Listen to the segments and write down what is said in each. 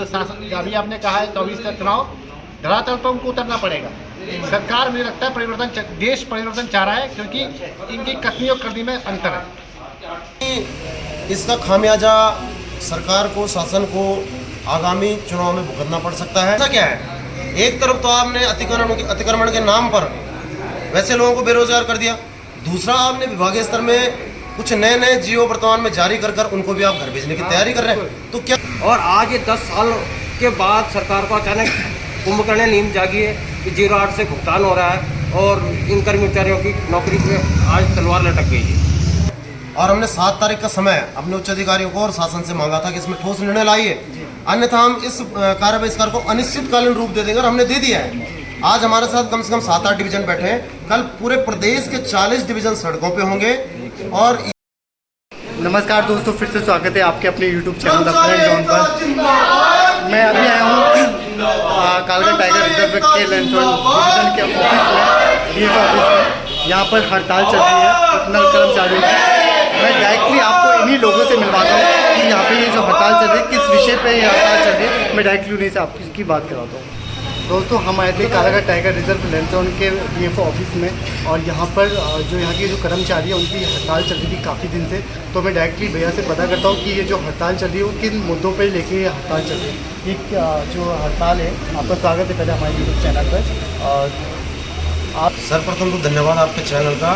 जो शासन अभी आपने कहा है 24 का चुनाव, धरातल पर उनको उतरना पड़ेगा। सरकार मुझे लगता है देश परिवर्तन चाह रहा है, क्योंकि इनकी कथनी और करनी में अंतर है। इसका खामियाजा सरकार को, शासन को आगामी चुनाव में भुगतना पड़ सकता है। ऐसा क्या है, एक तरफ तो आपने अतिक्रमण के नाम पर वैसे लोगों को बेरोजगार कर दिया, दूसरा आपने विभागीय स्तर में कुछ नए नए जियो वर्तमान में जारी कर उनको भी आप घर भेजने की तैयारी कर रहे हैं। तो क्या, और आज ये 10 साल के बाद सरकार को अचानक कुंभकर्ण नींद जागी है कि 08 से भुगतान हो रहा है और इन कर्मचारियों की नौकरी पे आज तलवार लटक गई है। और हमने 7 तारीख का समय अपने उच्च अधिकारियों को और शासन से मांगा था कि इसमें ठोस निर्णय लाइए, अन्यथा हम इस कार्य बहिष्कार को अनिश्चितकालीन रूप दे देंगे, और हमने दे दिया है। आज हमारे साथ कम से कम 7-8 डिवीजन बैठे हैं, कल पूरे प्रदेश के 40 डिवीजन सड़कों पे होंगे। और नमस्कार दोस्तों, फिर से स्वागत है आपके अपने YouTube channel the friend zone पर। मैं अभी आया हूँ कालका टाइगर रिजर्व के लैंडजोन डिवीजन के ऑफिस में, DF ऑफिस में। यहाँ पर हड़ताल चल रही है उपनल कर्मचारियों की। मैं डायरेक्टली आपको इन्हीं लोगों से मिलवाता हूँ कि यहाँ पे ये जो हड़ताल चल रही है, किस विषय पे ये हड़ताल चल रही है। मैं डायरेक्टली उन्हीं से आपकी बात करवाता हूँ। दोस्तों, हम आए थे कालका टाइगर रिजर्व लैंडजोन के DF ऑफिस में, और यहाँ पर जो यहाँ के जो कर्मचारी हैं उनकी हड़ताल चल रही थी काफ़ी दिन से। तो मैं डायरेक्टली भैया से पता करता हूँ कि ये जो हड़ताल चल रही है वो किन मुद्दों पर लेके ये हड़ताल चल रही है। ये जो हड़ताल है, आपका स्वागत है पहले हमारे YouTube चैनल पर। और आप सर्वप्रथम तो धन्यवाद आपके चैनल का,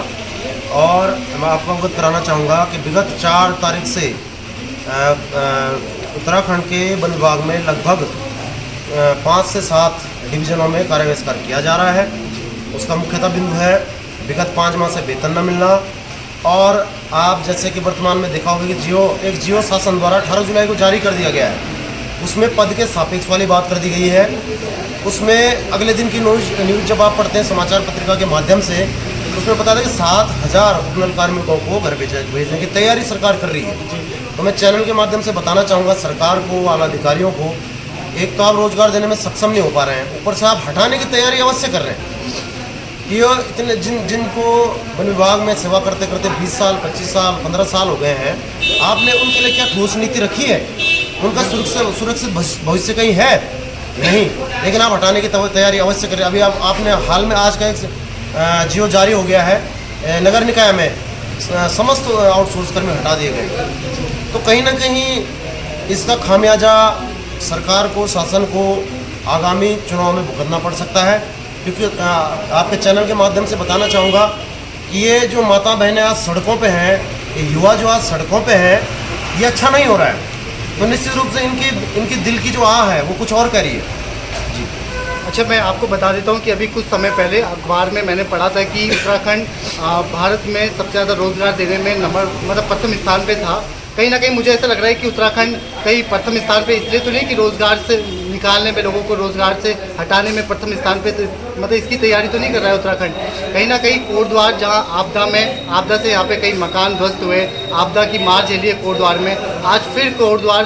और मैं आपको अवगत कराना चाहूँगा कि विगत 4 तारीख से उत्तराखंड के वन विभाग में लगभग 5 से 7 डिवीजनों में कार्य बहिष्कार किया जा रहा है। उसका मुख्यतः बिंदु है विगत 5 माह से वेतन न मिलना, और आप जैसे कि वर्तमान में देखा होगा कि जियो शासन द्वारा 18 जुलाई को जारी कर दिया गया है, उसमें पद के सापेक्ष वाली बात कर दी गई है। उसमें अगले दिन की न्यूज़ जब आप पढ़ते हैं समाचार पत्रिका के माध्यम से, उसमें पता था कि 7000 उपनल कार्मिकों को घर भेजने की तैयारी सरकार कर रही है। तो मैं चैनल के माध्यम से बताना चाहूँगा सरकार को, आला अधिकारियों को, एक तो आप रोजगार देने में सक्षम नहीं हो पा रहे हैं, ऊपर से आप हटाने की तैयारी अवश्य कर रहे हैं। ये इतने जिनको वन विभाग में सेवा करते करते 20 साल, 25 साल, 15 साल हो गए हैं, आपने उनके लिए क्या ठोस नीति रखी है? उनका सुरक्षित भविष्य कहीं है? नहीं, लेकिन आप हटाने की तैयारी अवश्य करें। अभी आपने हाल में आज का एक जियो जारी हो गया है, नगर निकाय में समस्त आउटसोर्स कर्मी हटा दिए गए। तो कहीं ना कहीं इसका खामियाजा सरकार को, शासन को आगामी चुनाव में भुगतना पड़ सकता है। क्योंकि आपके चैनल के माध्यम से बताना चाहूँगा कि ये जो माता बहनें आज सड़कों पे हैं, ये युवा जो आज सड़कों पे हैं, ये अच्छा नहीं हो रहा है। तो निश्चित रूप से इनकी दिल की जो आह है वो कुछ और कह रही है जी। अच्छा, मैं आपको बता देता हूँ कि अभी कुछ समय पहले अखबार में मैंने पढ़ा था कि उत्तराखंड भारत में सबसे ज़्यादा रोजगार देने में प्रथम स्थान पे था। कहीं ना कहीं मुझे ऐसा लग रहा है कि उत्तराखंड कहीं प्रथम स्थान पे इसलिए तो नहीं कि रोज़गार से निकालने में, लोगों को रोज़गार से हटाने में प्रथम स्थान पे, इसकी तैयारी तो नहीं कर रहा है उत्तराखंड। कहीं ना कहीं कोटद्वार, जहां आपदा से यहाँ पे कई मकान ध्वस्त हुए, आपदा की मार झेली है कोटद्वार में, आज फिर कोटद्वार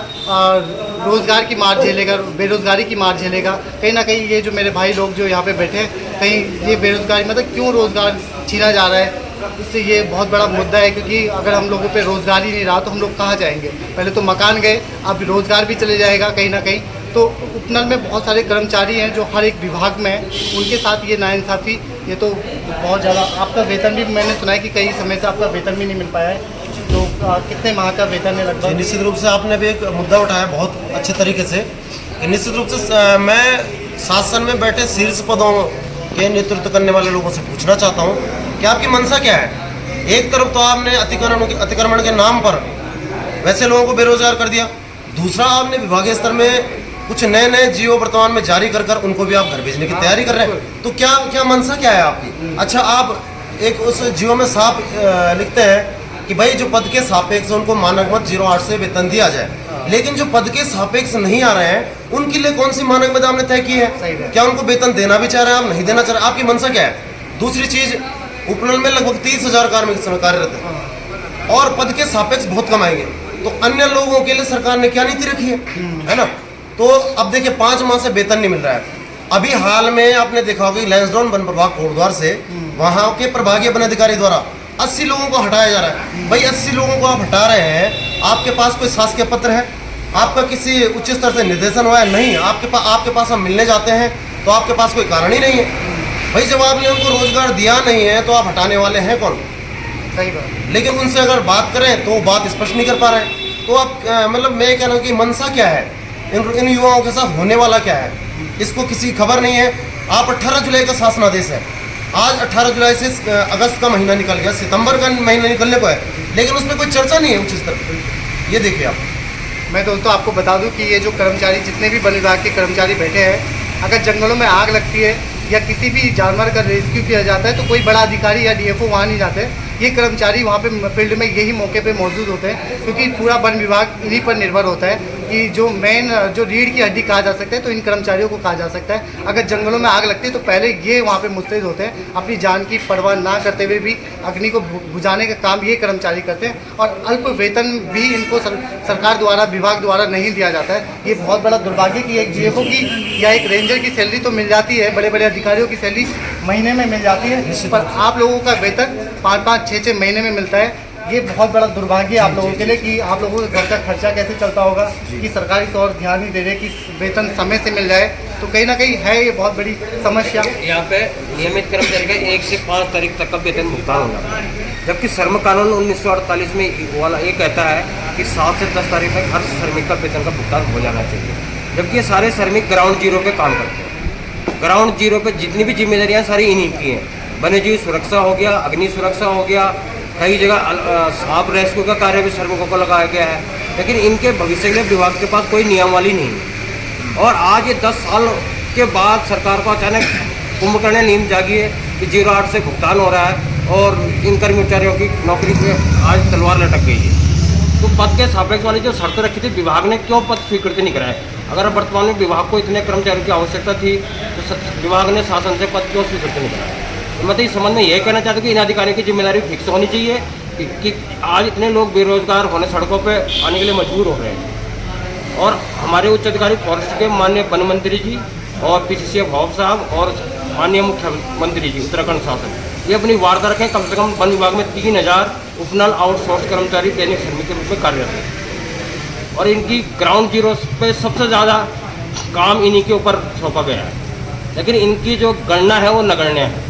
रोज़गार की मार झेलेगा, बेरोज़गारी की मार झेलेगा। कहीं ना कहीं ये जो मेरे भाई लोग जो यहाँ पे बैठे हैं, कहीं ये बेरोज़गारी क्यों रोज़गार छीना जा रहा है, इससे ये बहुत बड़ा मुद्दा है। क्योंकि अगर हम लोगों पे रोज़गार ही नहीं रहा तो हम लोग कहाँ जाएंगे? पहले तो मकान गए, अब रोज़गार भी चले जाएगा कहीं ना कहीं। तो उपनल में बहुत सारे कर्मचारी हैं जो हर एक विभाग में हैं, उनके साथ ये नाइंसाफ़ी, ये तो बहुत ज़्यादा। आपका वेतन भी मैंने सुना है कि कई समय से आपका वेतन भी नहीं मिल पाया है। तो कितने माह का वेतन है लगभग? निश्चित रूप से आपने भी एक मुद्दा उठाया बहुत अच्छे तरीके से। निश्चित रूप से मैं शासन में बैठे शीर्ष पदों के नेतृत्व करने वाले लोगों से पूछना चाहता हूँ कि आपकी मंशा क्या है। एक तरफ तो आपने अतिक्रमण के नाम पर वैसे लोगों को बेरोजगार कर दिया, दूसरा आपने विभागीय स्तर में कुछ नए नए जियो वर्तमान में जारी कर उनको भी आप घर भेजने की तैयारी कर रहे हैं। तो क्या मंशा क्या है आपकी? अच्छा, आप एक उस जियो में साफ लिखते हैं कि भाई जो पद के सापेक्ष उनको मानक मत 08 से वेतन दिया जाए, लेकिन जो पद के सापेक्ष नहीं आ रहे हैं उनके लिए कौन सी मानक मद आपने तय की है? क्या उनको वेतन देना भी चाह रहे हैं आप, नहीं देना चाह रहे? आपकी मंशा क्या है? दूसरी चीज, उपनल में लगभग 30,000 कार्मिक कार्यरत है और पद के सापेक्ष बहुत कमाएंगे, तो अन्य लोगों के लिए सरकार ने क्या नीति रखी है ना? तो अब देखिए 5 माह से वेतन नहीं मिल रहा है। अभी हाल में आपने देखा होगा लैंसडाउन वन प्रभाग कोटद्वार से वहां के प्रभागीय वन अधिकारी द्वारा 80 लोगों को हटाया जा रहा है। भाई 80 लोगों को आप हटा रहे हैं, आपके पास कोई शासकीय पत्र है? आपका किसी उच्च स्तर से निर्देशन हुआ है? नहीं। आपके पास हम मिलने जाते हैं तो आपके पास कोई कारण ही नहीं है। भाई जब आपने उनको रोजगार दिया नहीं है तो आप हटाने वाले हैं कौन? सही बात। लेकिन उनसे अगर बात करें तो वो बात स्पष्ट नहीं कर पा रहे हैं। तो आप मतलब मैं कह रहा हूँ कि मनसा क्या है, इन युवाओं के साथ होने वाला क्या है, इसको किसी खबर नहीं है। आप 18 जुलाई का शासनादेश है, आज 18 जुलाई से अगस्त का महीना निकल गया, सितंबर का महीना निकलने को है, लेकिन उसमें कोई चर्चा नहीं है उच्च स्तर पर। ये देखिए आप। मैं दोस्तों आपको बता दूं कि ये जो कर्मचारी, जितने भी वन विभाग के कर्मचारी बैठे हैं, अगर जंगलों में आग लगती है या किसी भी जानवर का रेस्क्यू किया जाता है तो कोई बड़ा अधिकारी या डीएफओ वहाँ नहीं जाते। ये कर्मचारी वहाँ पे फील्ड में यही मौके पे मौजूद होते हैं, क्योंकि पूरा वन विभाग इन्हीं पर निर्भर होता है कि जो मेन जो रीढ़ की हड्डी कहा जा सकता है तो इन कर्मचारियों को कहा जा सकता है। अगर जंगलों में आग लगती है तो पहले ये वहाँ पे मुस्तैद होते हैं, अपनी जान की परवाह ना करते हुए भी अग्नि को बुझाने का काम ये कर्मचारी करते हैं, और अल्प वेतन भी इनको सरकार द्वारा, विभाग द्वारा नहीं दिया जाता है। ये बहुत बड़ा दुर्भाग्य कि एक डीएफओ की या एक रेंजर की सैलरी तो मिल जाती है, बड़े बड़े अधिकारियों की सैलरी महीने में मिल जाती है, पर आप लोगों का वेतन 5-5, 6-6 महीने में मिलता है। ये बहुत बड़ा दुर्भाग्य है आप लोगों के लिए कि आप लोगों के घर का खर्चा कैसे चलता होगा, कि सरकार इस और ध्यान नहीं दे रही कि वेतन समय से मिल जाए। तो कहीं ना कहीं है ये बहुत बड़ी समस्या। यहाँ पे नियमित कर्मचारी का 1 से 5 तारीख तक का वेतन भुगतान होगा, जबकि श्रम कानून 1948 में वाला ये कहता है कि 7 से 10 तारीख तक हर श्रमिक का वेतन का भुगतान हो जाना चाहिए। जबकि ये सारे श्रमिक ग्राउंड जीरो पे काम करते हैं। ग्राउंड जीरो पे जितनी भी जिम्मेदारियाँ सारी इन्हीं की हैं। वन्यजीव सुरक्षा हो गया, अग्नि सुरक्षा हो गया, कई जगह सांप रेस्क्यू का कार्य भी श्रमिकों को लगाया गया है, लेकिन इनके भविष्य के लिए विभाग के पास कोई नियमावली नहीं है। और आज ये 10 साल के बाद सरकार को अचानक कुंभकर्ण नींद जागी है कि 08 से भुगतान हो रहा है और इन कर्मचारियों की नौकरी पे आज तलवार लटक गई है। तो पद के सापेक्ष वाली जो शर्तें रखी थी, विभाग ने क्यों पद स्वीकृति नहीं कराए? अगर वर्तमान में विभाग को इतने कर्मचारियों की आवश्यकता थी तो विभाग ने शासन से पद क्यों स्वीकृति नहीं कराया? तो मैं तो इस संबंध में यह कहना चाहता हूँ कि इन अधिकारियों की जिम्मेदारी फिक्स होनी चाहिए कि आज इतने लोग बेरोजगार होने सड़कों पे आने के लिए मजबूर हो रहे हैं, और हमारे उच्च अधिकारी फॉरेस्ट के माननीय वन मंत्री जी और पीसीसी भाव साहब और माननीय मुख्यमंत्री जी उत्तराखंड शासन, ये अपनी वार्ता रखें। कम से कम वन विभाग में 3000 उपनल आउटसोर्स कर्मचारी दैनिक श्रमिक के रूप में कार्यरत हैं, और इनकी ग्राउंड जीरो पे सबसे ज़्यादा काम इन्हीं के ऊपर सौंपा गया है, लेकिन इनकी जो गणना है वो नगण्य है।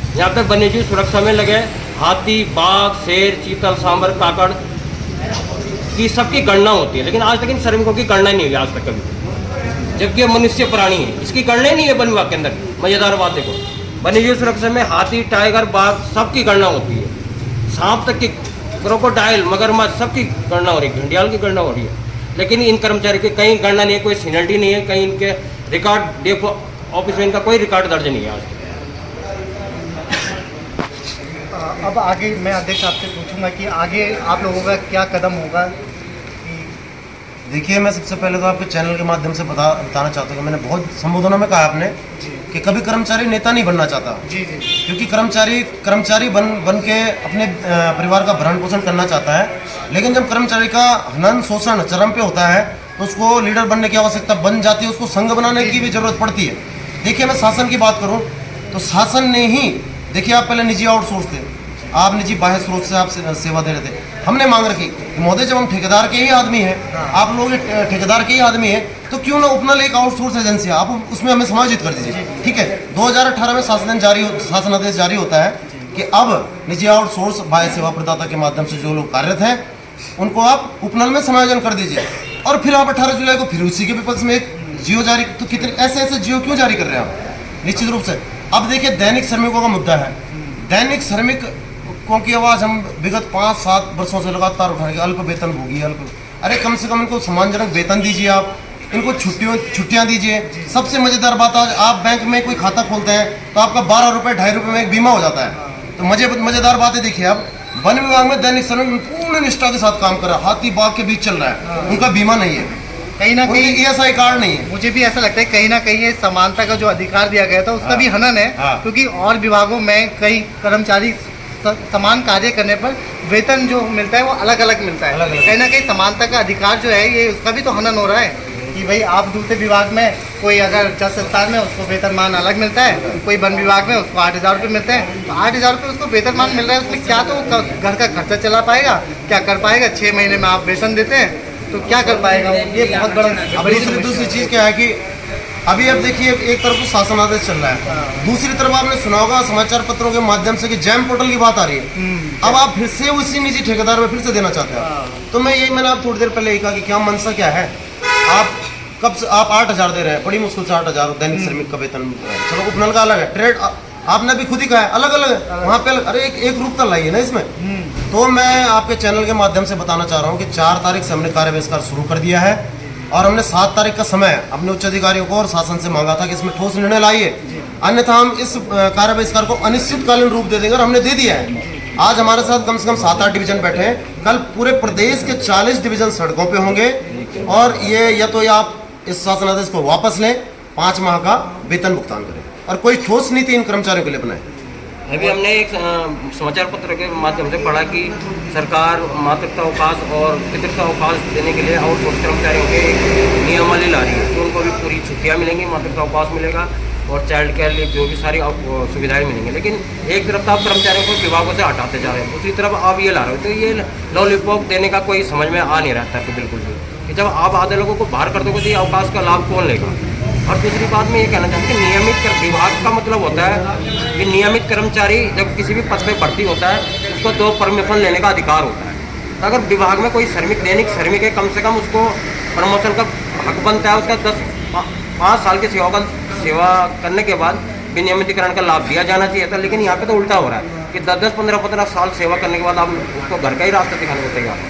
यहाँ पे वन्यजीव सुरक्षा में लगे हाथी, बाघ, शेर, चीतल, सांबर, काकड़ की सबकी गणना होती है, लेकिन आज तक इन श्रमिकों की गणना नहीं हुई आज तक कभी, जबकि ये मनुष्य प्राणी है, इसकी गणना ही नहीं है वन विभाग के अंदर। मजेदार बात देखो, वन्यजीव सुरक्षा में हाथी, टाइगर, बाघ सबकी गणना होती है, सांप तक की, क्रोकोडाइल, मगरमच्छ सबकी गणना हो रही है, घंटियाल की गणना हो रही है, लेकिन इन कर्मचारी की कहीं गणना नहीं है, कोई सीनियरिटी नहीं है, कहीं इनके रिकॉर्ड डेफो ऑफिस में इनका कोई रिकॉर्ड दर्ज नहीं है आज तक। अब आगे मैं अध्यक्ष आपसे पूछूंगा कि आगे आप लोगों का क्या कदम होगा? देखिए, मैं सबसे पहले तो आपके चैनल के माध्यम से बताना चाहता हूँ कि मैंने बहुत संबोधनों में कहा आपने कि कभी कर्मचारी नेता नहीं बनना चाहता। जी जी। क्योंकि कर्मचारी बन के अपने परिवार का भरण पोषण करना चाहता है, लेकिन जब कर्मचारी का हनन शोषण चरम पे होता है तो उसको लीडर बनने की आवश्यकता बन जाती है, उसको संघ बनाने की भी जरूरत पड़ती है। देखिए, मैं शासन की बात करूँ तो शासन ने ही, देखिए आप पहले निजी आउटसोर्स थे, आप निजी बाह्य स्रोत से आप सेवा दे रहे थे, हमने मांग रखी कि महोदय जब हम ठेकेदार के ही आदमी हैं, आप लोग ठेकेदार के ही आदमी हैं, तो क्यों ना उपनल एक आउटसोर्स एजेंसी है, आप उसमें हमें समायोजित कर दीजिए। ठीक है, 2018 में शासनादेश जारी होता है कि अब निजी आउटसोर्स बाह्य सेवा प्रदाता के माध्यम से जो लोग कार्यरत हैं उनको आप उपनल में समायोजन कर दीजिए, और फिर आप 18 जुलाई को फिर उसी के विपक्ष में एक जियो जारी, तो कितने ऐसे जियो क्यों जारी कर रहे हैं आप? निश्चित रूप से। अब देखिए, दैनिक श्रमिकों का मुद्दा है, दैनिक श्रमिक की आवाज़ हम विगत 5-7 वर्षों से लगातार उठा के अल्प वेतन भोगी, अरे कम से कम इनको सम्मानजनक वेतन दीजिए, आप इनको छुट्टियां दीजिए। सबसे मज़ेदार बात, आज आप बैंक में कोई खाता खोलते हैं तो आपका 12 रुपये 2.5 रुपये में एक बीमा हो जाता है। तो मज़ेदार बात है, देखिए आप वन विभाग में दैनिक श्रमिक पूर्ण निष्ठा के साथ काम कर रहा है, हाथी बाघ के बीच चल रहा है, उनका बीमा नहीं है, कहीं ना कहीं ESI कार्ड नहीं है। मुझे भी ऐसा लगता है कहीं ना कहीं ये समानता का जो अधिकार दिया गया था उसका भी हनन है, क्योंकि और विभागों में कई कर्मचारी समान कार्य करने पर वेतन जो मिलता है वो अलग अलग मिलता है। कहीं ना कहीं समानता का अधिकार जो है ये उसका भी तो हनन हो रहा है कि भाई आप दूसरे विभाग में कोई अगर जज स्थान में उसको वेतनमान अलग मिलता है, कोई वन विभाग में उसको 8,000 रुपये मिलते हैं, तो 8,000 रुपये उसको वेतनमान मिल रहा है, उसमें क्या तो घर का खर्चा चला पाएगा, क्या कर पाएगा? 6 महीने में आप वेतन देते हैं तो क्या कर पाएगा वो? ये बहुत बड़ा अब दूसरी चीज़ क्या है कि अभी अब देखिए एक तरफ तो शासनादेश चल रहा है, दूसरी तरफ आपने सुना होगा समाचार पत्रों के माध्यम से कि जैम पोर्टल की बात आ रही है। अब आप फिर से उसी निजी ठेकेदार में फिर से देना चाहते हैं। तो मैंने आप थोड़ी देर पहले ही कहा कि क्या मनसा क्या है। आप कब से आप 8,000 दे रहे हैं, बड़ी मुश्किल से 8,000 दैनिक श्रमिक का वेतन। चलो उपनल का अलग है, ट्रेड आपने भी खुद ही कहा है अलग अलग है, वहाँ पे अरे एक रूपता लाइए ना इसमें। तो मैं आपके चैनल के माध्यम से बताना चाह रहा हूँ कि 4 तारीख से हमने कार्य बहिष्कार शुरू कर दिया है और हमने 7 तारीख का समय अपने उच्च अधिकारियों को और शासन से मांगा था कि इसमें ठोस निर्णय लाइए, अन्यथा हम इस कार्य बहिष्कार को अनिश्चितकालीन रूप दे देंगे और हमने दे दिया है। आज हमारे साथ कम से कम 7-8 डिवीजन बैठे हैं, कल पूरे प्रदेश के 40 डिवीजन सड़कों पे होंगे और ये या तो आप इस शासनादेश को वापस लें, 5 माह का वेतन भुगतान करें और कोई ठोस नीति इन कर्मचारियों के लिए बनाए। अभी हमने एक समाचार पत्र के माध्यम से पढ़ा कि सरकार मातृत्व अवकाश और पितृत्व अवकाश देने के लिए आउटसोर्स कर्मचारियों के नियमावली ला रही है कि उनको भी पूरी छुट्टियां मिलेंगी, मातृत्व अवकाश मिलेगा और चाइल्ड केयर लिए जो भी सारी सुविधाएं मिलेंगी। लेकिन एक तरफ तो आप कर्मचारियों को विभागों से हटाते जा रहे हैं, दूसरी तरफ आप ये ला रहे हो, तो ये लॉलीपॉप देने का कोई समझ में आ नहीं रहा था बिल्कुल भी कि जब आप आधे लोगों को बाहर कर दोगे तो ये अवकाश का लाभ कौन लेगा। और दूसरी बात मैं ये कहना चाहूँगा कि नियमित विभाग का मतलब होता है कि नियमित कर्मचारी जब किसी भी पद पर भर्ती होता है उसको 2 परमिशन लेने का अधिकार होता है। तो अगर विभाग में कोई श्रमिक दैनिक श्रमिक है, कम से कम उसको प्रमोशन का हक बनता है, उसका 5 साल की सेवा करने के बाद विनियमितीकरण का लाभ दिया जाना चाहिए था। लेकिन यहाँ पे तो उल्टा हो रहा है कि 10-10, 15-15 साल सेवा करने के बाद आप उसको घर का ही रास्ता दिखाने को तैयार हो।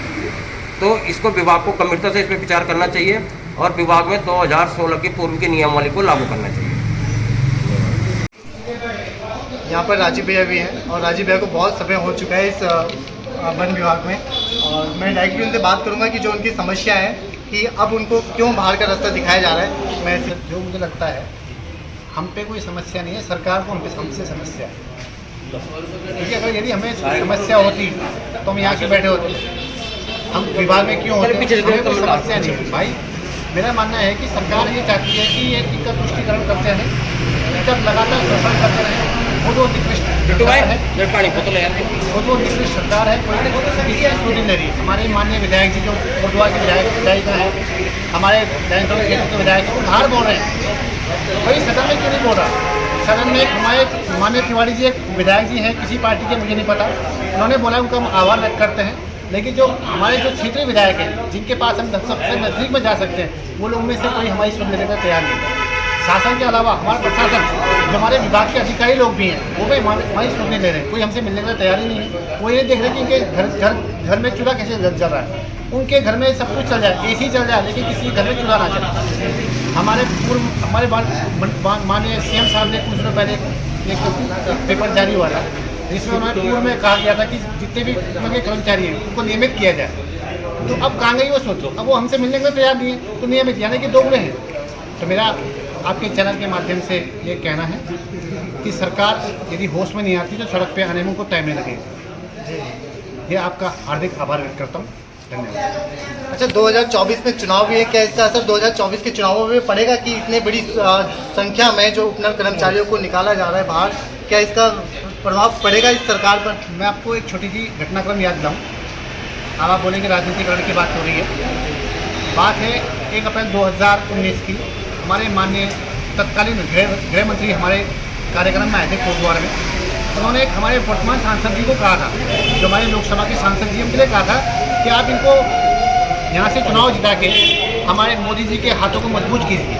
तो इसको विभाग को गंभीरता से इस पर विचार करना चाहिए और विभाग में 2016 की पूर्व की नियमावली को लागू करना चाहिए। यहाँ पर राजीव भैया भी हैं और राजीव भैया को बहुत समय हो चुका है इस वन विभाग में और मैं डायरेक्टली उनसे बात करूँगा कि जो उनकी समस्या है कि अब उनको क्यों बाहर का रास्ता दिखाया जा रहा है। मैं जो मुझे लगता है हम पे कोई समस्या नहीं है, सरकार को हमसे समस्या है। क्योंकि अगर यदि हमें समस्या होती तो हम यहाँ क्यों बैठे होते, हम विभाग में क्यों होते, हमें कोई समस्या नहीं है। भाई मेरा मानना है कि सरकार ये चाहती है कि ये इनका तुष्टिकरण करते रहें, इनका लगातार शोषण करते रहें। वो जो निकृष्ट सरकार है, वो जो निकृष्ट सरकार है कोई नहीं रही। हमारे माननीय विधायक जी जो कोटवा के विधायिका है, हमारे के विधायक को बाहर बोल रहे हैं, भाई सदन में क्यों नहीं बोल रहा। सदन में हमारे माननीय तिवारी जी एक विधायक जी हैं किसी पार्टी के, मुझे नहीं पता, उन्होंने बोला उनका हम आभार व्यक्त करते हैं। लेकिन जो हमारे जो क्षेत्रीय विधायक हैं जिनके पास हम सबसे नज़दीक में जा सकते हैं, वो लोग में से कोई हमारी सुन लेने का तैयार नहीं है। शासन के अलावा हमारा प्रशासन जो हमारे विभाग के अधिकारी लोग भी हैं वो भी हमारी सुनने ले रहे हैं, कोई हमसे मिलने का तैयार ही नहीं है। वो ये देख रहे हैं कि इनके घर में चूल्हा कैसे जल रहा है, उनके घर में सब कुछ चल जाए, AC चल जाए, लेकिन किसी घर में चूल्हा ना चले। हमारे माननीय CM साहब ने कुछ दिनों पहले एक पेपर जारी हुआ था जिसमें उन्होंने पूर्व में कहा गया था कि जितने भी उनके कर्मचारी हैं उनको नियमित किया जाए। तो अब कहाँ गई वो सोचो, अब वो हमसे मिलने को तैयार नहीं है, तो नियमित यानी कि दोगुने हैं। तो मेरा आपके चैनल के माध्यम से ये कहना है कि सरकार यदि होश में नहीं आती तो सड़क पे आने में उनको टाइम नहीं लगेगा। ये आपका हार्दिक आभार व्यक्त करता हूँ, धन्यवाद। अच्छा, 2024 में चुनाव भी है, क्या इसका असर 2024 के चुनावों में पड़ेगा कि इतनी बड़ी संख्या में जो उपनल कर्मचारियों को निकाला जा रहा है बाहर, क्या इसका प्रभाव पड़ेगा इस सरकार पर? मैं आपको एक छोटी सी घटनाक्रम याद दिलाऊँ। अब आप बोलेंगे राजनीतिकरण की बात हो रही है, बात है 1 अप्रैल 2019 की। हमारे माननीय तत्कालीन गृह मंत्री हमारे कार्यक्रम में आए थे कोटद्वार में। उन्होंने हमारे वर्तमान सांसद जी को कहा था, जो हमारे लोकसभा के सांसद जी, उनके लिए कहा था कि आप इनको यहाँ से चुनाव जिता के हमारे मोदी जी के हाथों को मजबूत कीजिए।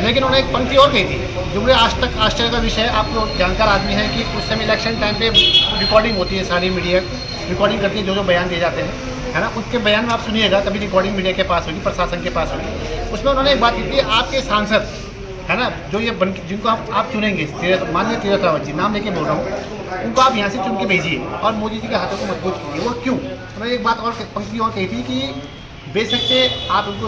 लेकिन उन्होंने एक पंक्ति और कही थी जो मुझे आज तक आश्चर्य का विषय है। आप लोग जानकार आदमी हैं कि उस समय इलेक्शन टाइम पे रिकॉर्डिंग होती है, सारी मीडिया रिकॉर्डिंग करती है, जो बयान दिए जाते हैं, है ना। उसके बयान में आप सुनिएगा, तभी रिकॉर्डिंग मीडिया के पास होगी, प्रशासन के पास होगी। उसमें उन्होंने एक बात की थी, आपके सांसद है ना, जो ये जिनको आप चुनेंगे, माननीय तीरथ रावत जी, नाम लेके बोल रहा हूँ, उनको आप यहाँ से चुन के भेजिए और मोदी जी के हाथों को मजबूत कीजिए। वो क्यों? उन्होंने एक बात और पंक्ति और कही थी कि बेशक से आप उनको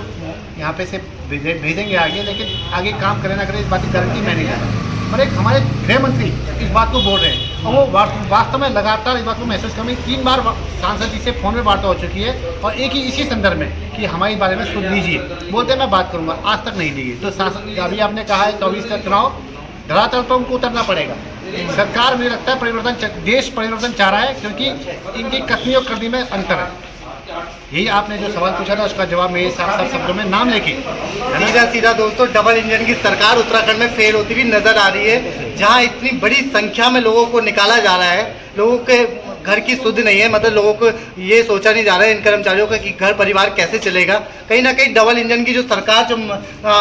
यहाँ पे से भेजेंगे आगे, लेकिन आगे काम करे ना करे इस बात की गारंटी मैं नहीं देता। पर एक हमारे गृह मंत्री इस बात को बोल रहे हैं और वो वास्तव में लगातार इस बात को महसूस कर, 3 बार सांसद जी से फ़ोन में वार्ता हो चुकी है और एक ही इसी संदर्भ में कि हमारे बारे में सुन लीजिए, बोलते हैं मैं बात करूँगा, आज तक नहीं ली। तो सांसद अभी आपने कहा है 24 का चुनाव, धरातल पर उनको उतरना पड़ेगा। सरकार मुझे लगता है परिवर्तन, देश परिवर्तन चाह रहा है, क्योंकि इनकी कथनी और करनी में अंतर है। यही आपने जो सवाल पूछा ना उसका जवाब मैं साफ साफ शब्दों में नाम लेके, है ना। सीधा सीधा दोस्तों, डबल इंजन की सरकार उत्तराखंड में फेल होती हुई नजर आ रही है, जहां इतनी बड़ी संख्या में लोगों को निकाला जा रहा है। लोगों के घर की सुध नहीं है, मतलब लोगों को ये सोचा नहीं जा रहा है इन कर्मचारियों का कि घर परिवार कैसे चलेगा। कहीं ना कहीं डबल इंजन की जो सरकार, जो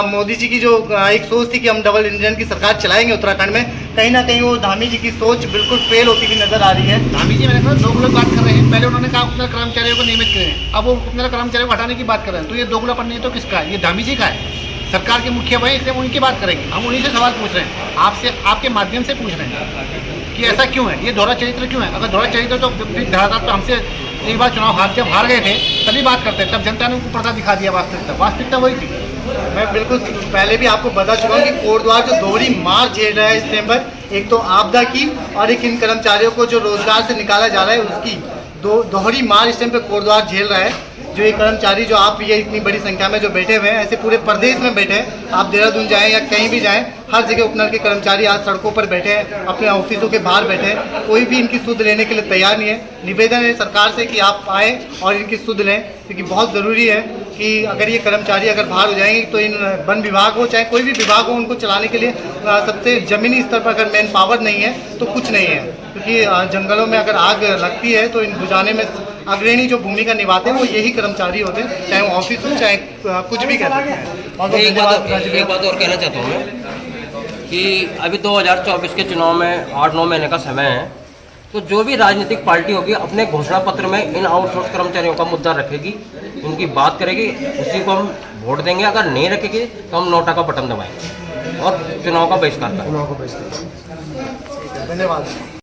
मोदी जी की जो एक सोच थी कि हम डबल इंजन की सरकार चलाएंगे उत्तराखंड में, कहीं ना कहीं वो धामी जी की सोच बिल्कुल फेल होती हुई नजर आ रही है। धामी जी मैंने कहा 2 लोग बात कर रहे हैं, पहले उन्होंने कहा उपनल कर्मचारियों को नियमित करें, अब वो उपनल कर्मचारियों को हटाने की बात कर रहे हैं। तो ये दोगलापन नहीं तो किसका है? ये धामी जी का है, सरकार के मुखिया भाई, इसलिए हम उनकी बात करेंगे। हम उन्हीं से सवाल पूछ रहे हैं, आपसे, आपके माध्यम से पूछ रहे हैं कि ऐसा क्यों है, ये दोहरा चरित्र क्यों है। अगर दोहरा चरित्र तो धराधार तो हमसे एक बार चुनाव जब हार गए थे तभी बात करते, तब जनता ने उनको पर्दा दिखा दिया। वास्तविकता वही थी। मैं बिल्कुल पहले भी आपको बता चुका हूँ कि कोटद्वार जो दोहरी मार झेल रहा है इस टाइम पर, एक तो आपदा की और एक इन कर्मचारियों को जो रोजगार से निकाला जा रहा है उसकी दोहरी मार इस टाइम पे कोटद्वार झेल रहा है। जो ये कर्मचारी, जो आप ये इतनी बड़ी संख्या में जो बैठे हुए हैं, ऐसे पूरे प्रदेश में बैठे हैं, आप देहरादून जाएं या कहीं भी जाएं, हर जगह उपनल के कर्मचारी आज सड़कों पर बैठे हैं, अपने ऑफिसों के बाहर बैठे हैं, कोई भी इनकी सुध लेने के लिए तैयार नहीं है। निवेदन है सरकार से कि आप आएँ और इनकी सुध लें, क्योंकि बहुत ज़रूरी है कि अगर ये कर्मचारी अगर बाहर हो जाएंगे तो इन वन विभाग हो चाहे कोई भी विभाग हो, उनको चलाने के लिए सबसे ज़मीनी स्तर पर अगर मैन पावर नहीं है तो कुछ नहीं है। क्योंकि जंगलों में अगर आग लगती है तो इन बुझाने में अग्रणी जो भूमिका निभाते हैं वो यही कर्मचारी होते हैं, चाहे वो ऑफिस हो चाहे कुछ भी कर सकते हैं। और एक बात और कहना चाहता हूँ मैं कि अभी 2024 के चुनाव में 8-9 महीने का समय है, तो जो भी राजनीतिक पार्टी होगी अपने घोषणा पत्र में इन आउटसोर्स कर्मचारियों का मुद्दा रखेगी, उनकी बात करेगी, उसी को हम वोट देंगे। अगर नहीं रखेगी तो हम नोटा का बटन दबाएंगे और चुनाव का बहिष्कार करेंगे। धन्यवाद।